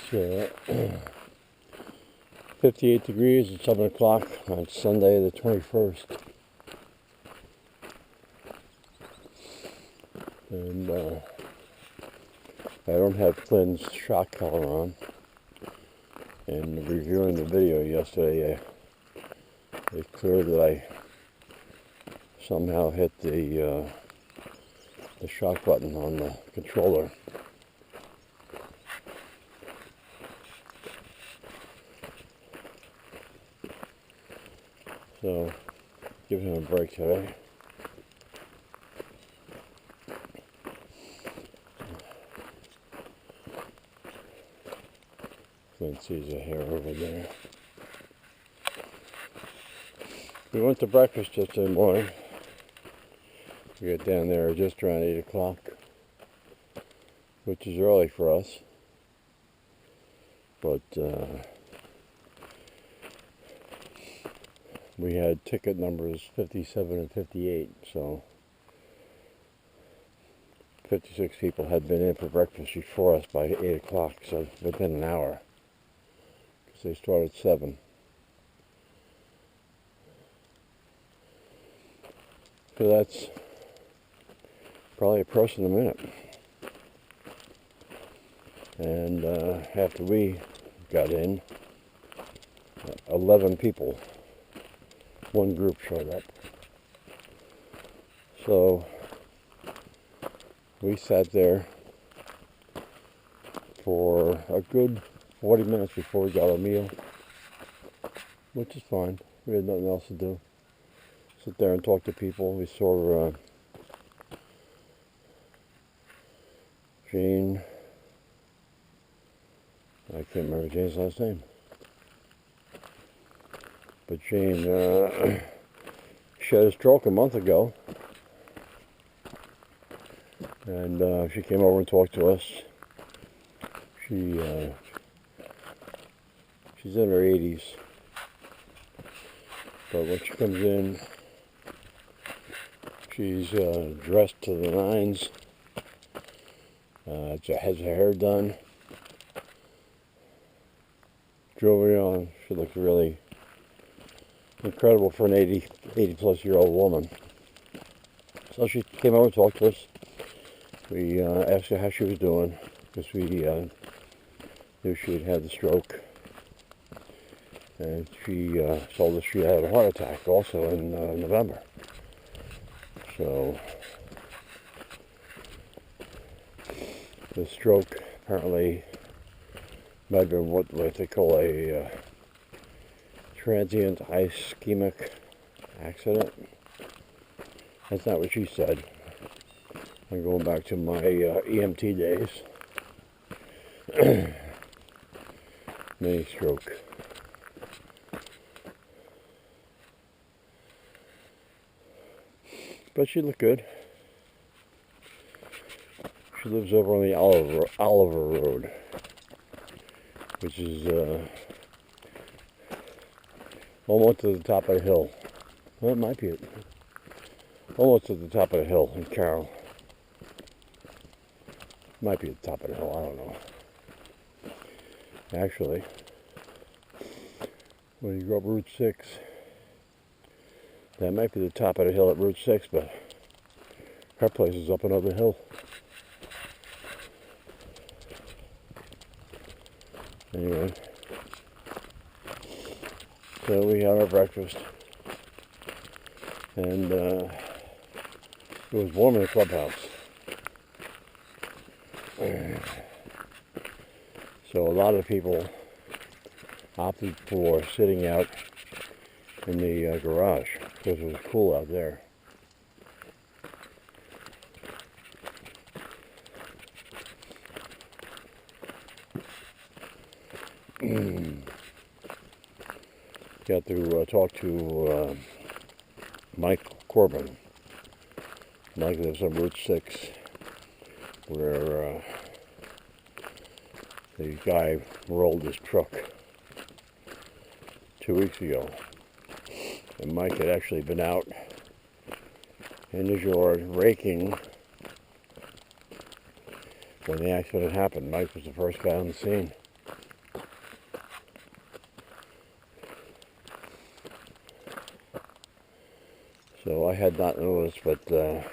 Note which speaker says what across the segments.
Speaker 1: It's 58 degrees at 7 o'clock on Sunday the 21st. And I don't have Flynn's shock collar on. And reviewing the video yesterday, it's clear that I somehow hit the shock button on the controller. So, give him a break today. Flynn sees a hair over there. We went to breakfast yesterday morning. We got down there just around 8 o'clock, which is early for us. But we had ticket numbers 57 and 58, so 56 people had been in for breakfast before us by 8 o'clock, so within an hour, because they started at 7. So that's probably a person a minute. And after we got in, 11 people, one group showed up. So we sat there for a good 40 minutes before we got our meal, which is fine. We had nothing else to do. Sit there and talk to people. We saw Jane. I can't remember Jane's last name. But Jane, she had a stroke a month ago. And she came over and talked to us. She's in her 80s. But when she comes in, she's dressed to the nines. Has her hair done. Jovial. She looks really incredible for an 80 plus year old woman. So she came over and talked to us. We asked her how she was doing, because we knew she had had the stroke. And she told us she had a heart attack also in November. So the stroke apparently might have been what they call a transient ischemic accident. That's not what she said. I'm going back to my EMT days. Mini stroke. But she looked good. She lives over on the Oliver Road, which is almost to the top of the hill. Well, it might be almost at the top of the hill in Carroll. Might be at the top of the hill, I don't know. Actually, when you go up Route 6, that might be the top of the hill at Route 6, but her place is up another hill. Anyway, so we had our breakfast, and it was warm in the clubhouse. So a lot of people opted for sitting out in the garage because it was cool out there. Got to talk to Mike Corbin. Mike lives on Route 6, where the guy rolled his truck 2 weeks ago. And Mike had actually been out in his yard raking when the accident happened. Mike was the first guy on the scene. So I had not noticed, but the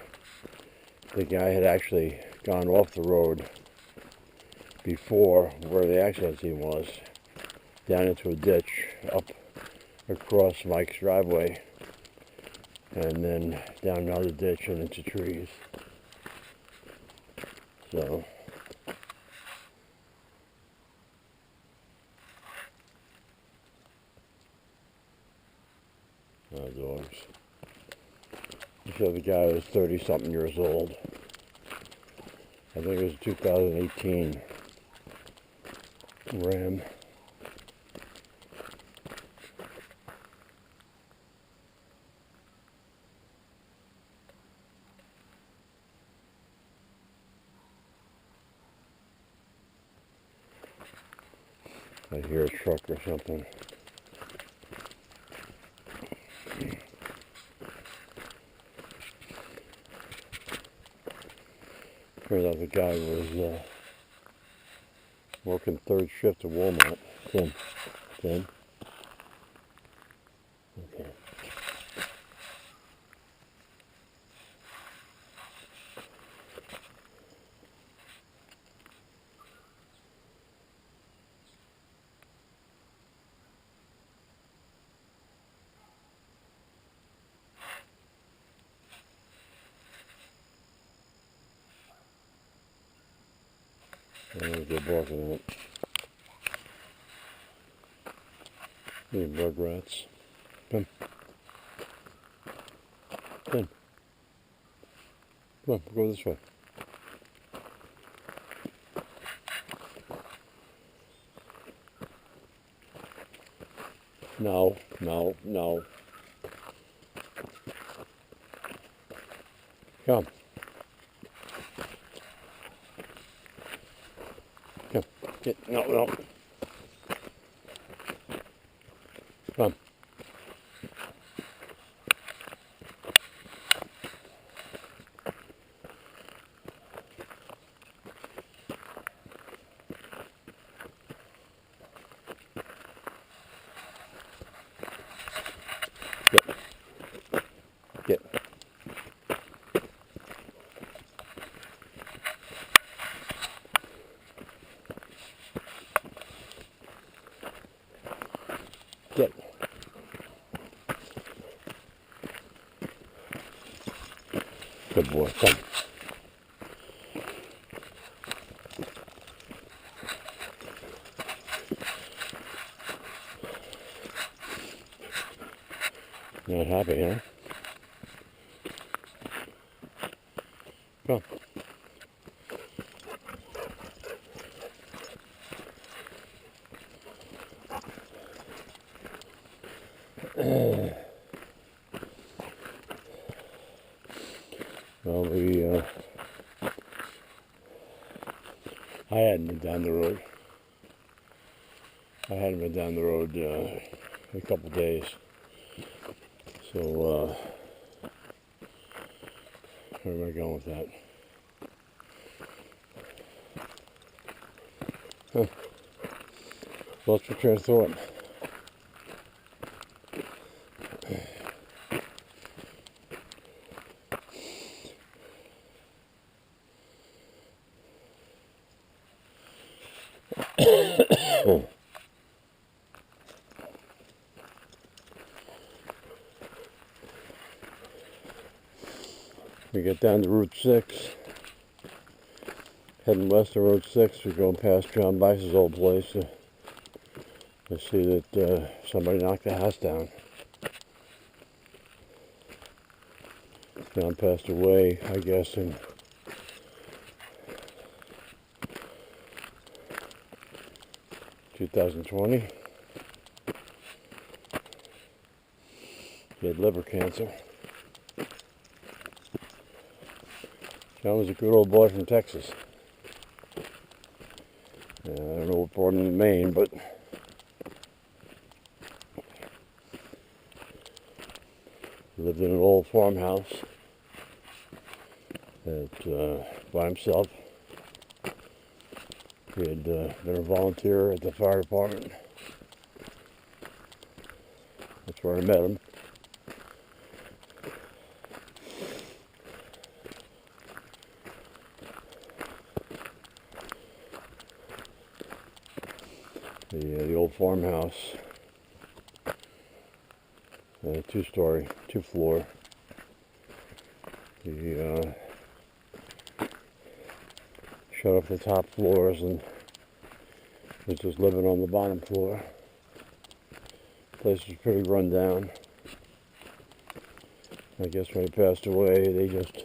Speaker 1: guy had actually gone off the road before where the accident scene was, down into a ditch, up across Mike's driveway, and then down another ditch and into trees. So dogs. So the guy was 30-something years old. I think it was a 2018 Ram. I hear a truck or something. Turns out the guy was working third shift at Walmart. Tim. Okay. There's a barking at. Any bug rats. Come. Come. Come on, go this way. No, no, no. Come. Come. Get. No, no. Come. Get. Get. Get. Good boy. Come. Not happy, huh? Come. Well, I hadn't been down the road. I hadn't been down the road a couple days. So, where am I going with that? Huh. Lost my train of thought. We get down to Route 6, heading west of Route 6, we're going past John Bice's old place to see that somebody knocked the house down. John passed away, I guess, in 2020. He had liver cancer. John was a good old boy from Texas. I don't know what brought him to Maine, but he lived in an old farmhouse by himself. He had been a volunteer at the fire department. That's where I met him. the old farmhouse, 2-story, 2-floor. He shut off the top floors and was just living on the bottom floor. Place was pretty run down. I guess when he passed away, they just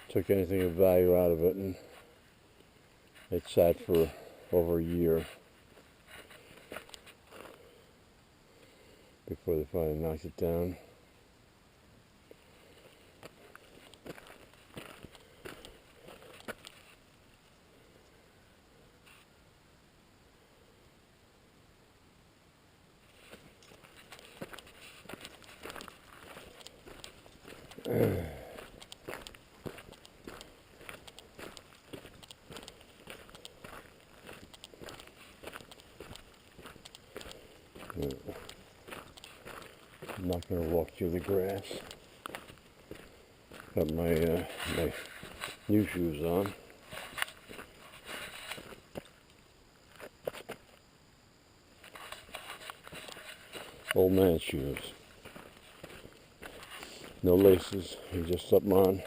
Speaker 1: took anything of value out of it, and it sat for over a year before they finally knocked it down. I'm not going to walk through the grass. Got my my new shoes on. Old man shoes. No laces. You just slip them on.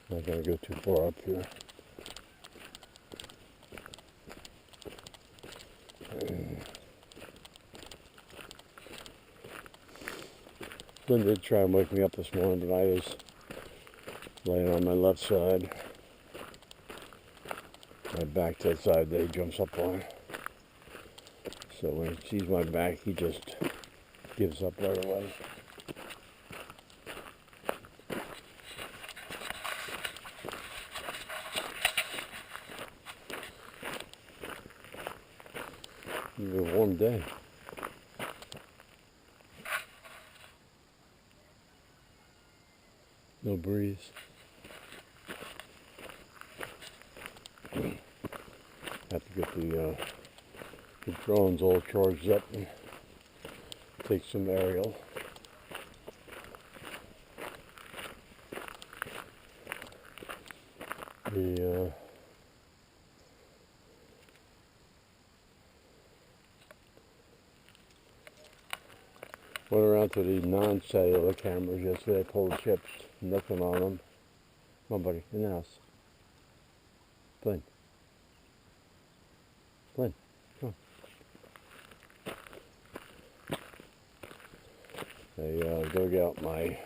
Speaker 1: Not going to go too far up here. Flynn did try and wake me up this morning, but I was laying on my left side. My back to the side that he jumps up on. So when he sees my back, he just gives up right away. It's a warm day. No breeze. Have to get the drones all charged up and take some aerial. Went around to the non-cellular cameras yesterday. I pulled chips, nothing on them. Come on, buddy, in the house. Flynn. Flynn, come on. I dug out my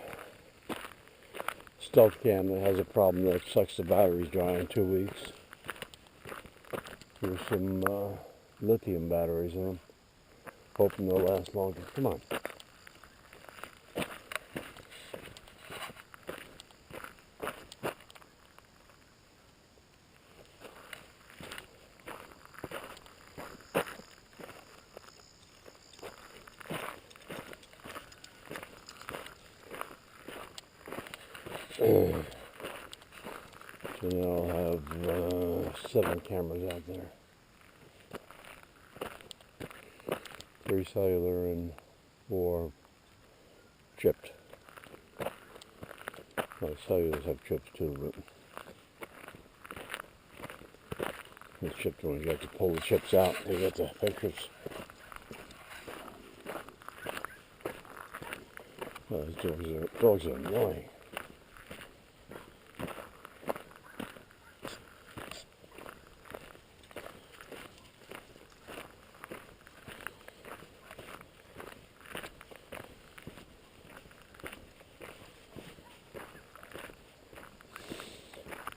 Speaker 1: stealth cam that has a problem that sucks the batteries dry in 2 weeks. There's some lithium batteries in them. Hoping they'll last longer. Come on. So now I'll have 7 cameras out there. 3 cellular and 4 chipped. Well, cellulars have chips too, but the chipped ones, you have to pull the chips out to get the pictures. Well, these dogs are annoying.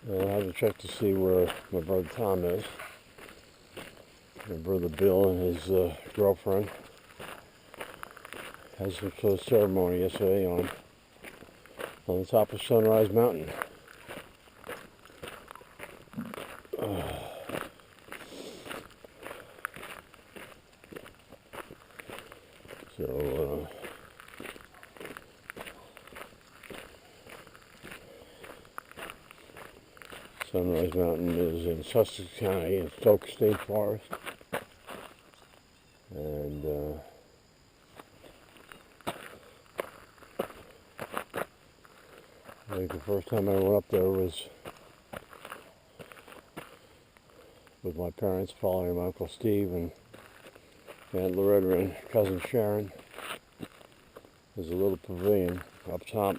Speaker 1: I have to check to see where my brother Tom is. My brother Bill and his girlfriend had some sort of ceremony yesterday on the top of Sunrise Mountain. Sunrise Mountain is in Sussex County in Stoke State Forest. And I think the first time I went up there was with my parents, following my Uncle Steve and Aunt Loretta and Cousin Sharon. There's a little pavilion up top.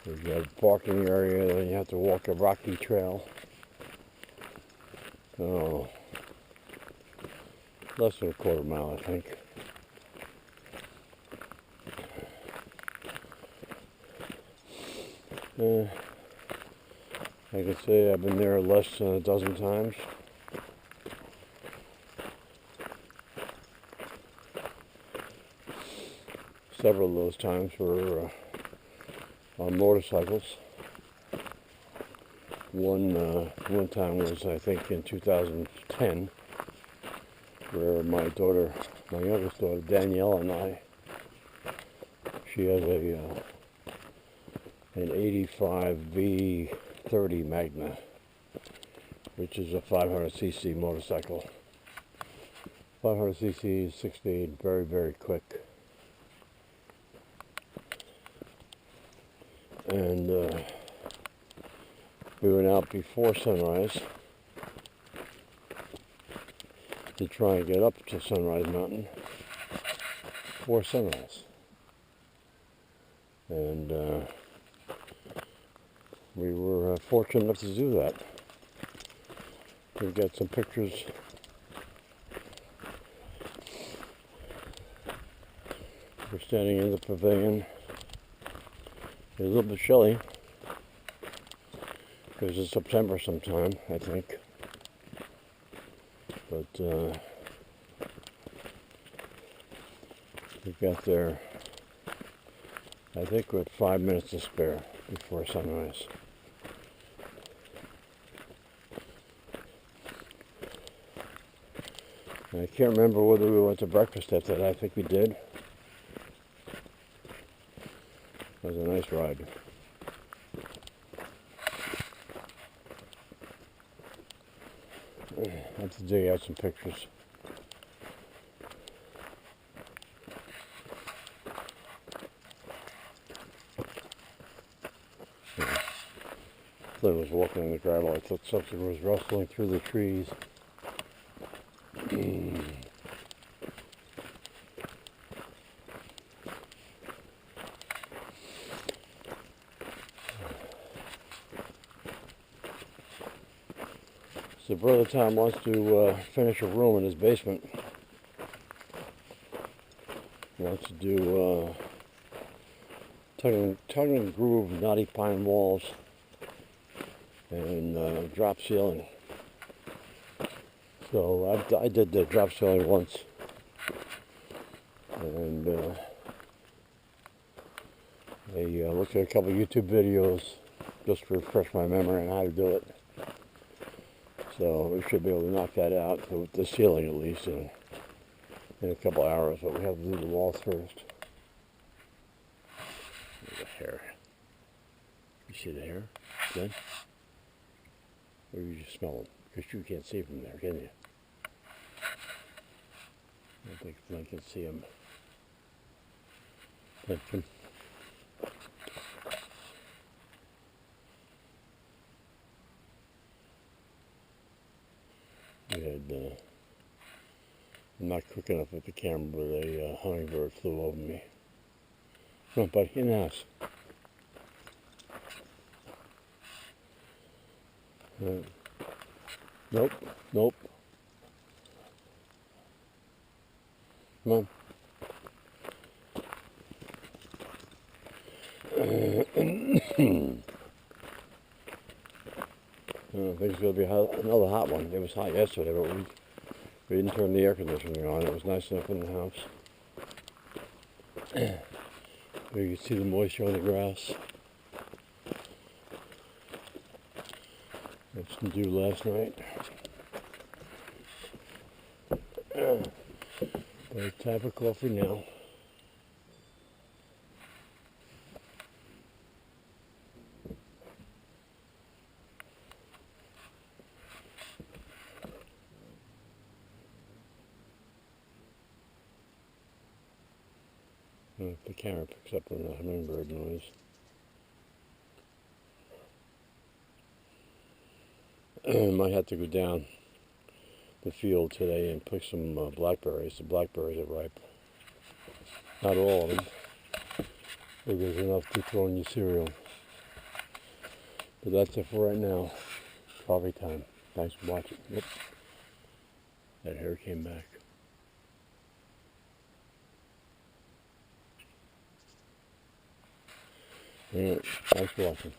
Speaker 1: There's a parking area, then you have to walk a rocky trail. Oh, less than a quarter mile, I think. I can say I've been there less than a dozen times. Several of those times were on motorcycles. One time was, I think, in 2010, where my youngest daughter Danielle, and I, she has an 85 V30 Magna, which is a 500cc motorcycle. 500cc, 6-speed, very, very quick. And we went out before sunrise to try and get up to Sunrise Mountain before sunrise. And we were fortunate enough to do that. We got some pictures. We're standing in the pavilion. It's a little bit chilly. It was in September sometime, I think. But we got there, I think, with 5 minutes to spare before sunrise. And I can't remember whether we went to breakfast after that. I think we did. It was a nice ride. I have to dig out some pictures. Flynn was walking in the gravel. I thought something was rustling through the trees. So Brother Tom wants to finish a room in his basement. He wants to do tongue and groove, knotty pine walls, and drop ceiling. So I did the drop ceiling once, and I looked at a couple of YouTube videos just to refresh my memory on how to do it. So we should be able to knock that out, with the ceiling at least, in a couple of hours, but we have to do the walls first. There's the hair. You see the hair? Then? Or you just smell it? Because you can't see from there, can you? I don't think Flynn can see him. Flynn, come. We had, I'm not quick enough with the camera, but a hummingbird flew over me. Come on, buddy, in the house. Nope, nope. Come on. I think it's going to be another hot one. It was hot yesterday, but we didn't turn the air conditioning on. It was nice enough in the house. You can see the moisture on the grass. Had some dew last night. But it's time for coffee now. The camera picks up on the hummingbird noise. Might have to go down the field today and pick some blackberries. The blackberries are ripe. Not all of them, but there's enough to throw in your cereal. But that's it for right now. Coffee time. Thanks for watching. Yep. That hair came back. Alright, thanks for watching.